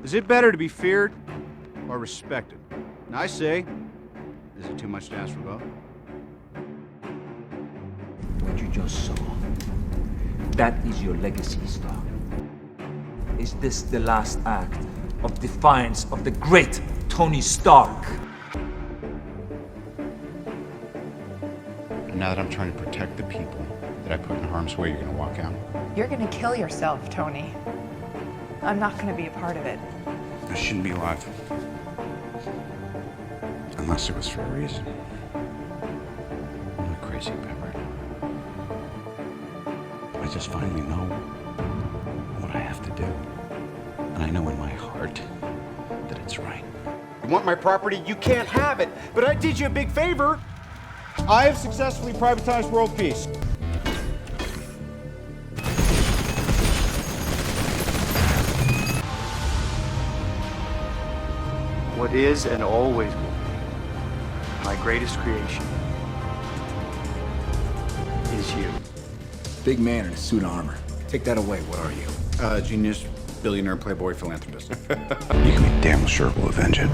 Is it better to be feared or respected? And I say, is it too much to ask for both? What you just saw, that is your legacy, Stark. Is this the last act of defiance of the great Tony Stark? And now that I'm trying to protect the people that I put in harm's way, you're gonna walk out? You're gonna kill yourself, Tony. I'm not gonna be a part of it. I shouldn't be alive. Unless it was for a reason. I'm not crazy about right now. I just finally know what I have to do. And I know in my heart that it's right. You want my property? You can't have it. But I did you a big favor. I have successfully privatized world peace. What is and always will be my greatest creation is you. Big man in a suit of armor. Take that away, what are you? Genius, billionaire, playboy, philanthropist. You can be damn sure we'll avenge it.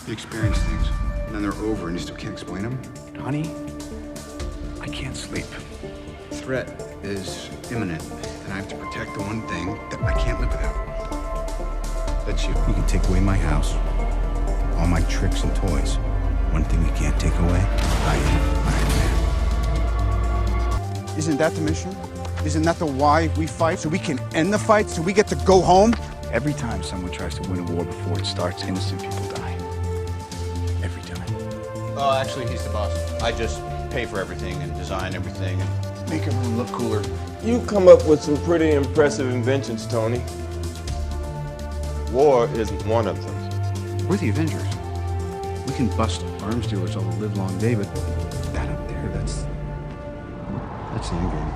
You experience things, and then they're over, and you still can't explain them. Honey, I can't sleep. Threat is imminent, and I have to protect the one thing that I can't live without. That's you. You can take away my house, all my tricks and toys. One thing you can't take away, I am Iron Man. Isn't that the mission? Isn't that the why we fight? So we can end the fight, so we get to go home? Every time someone tries to win a war before it starts, innocent people die. Every time. Oh, actually, he's the boss. I just pay for everything and design everything and Make everyone look cooler. You come up with some pretty impressive inventions, Tony. War isn't one of them. We're the Avengers. We can bust arms dealers all the live long day, but that up there, that's the end game.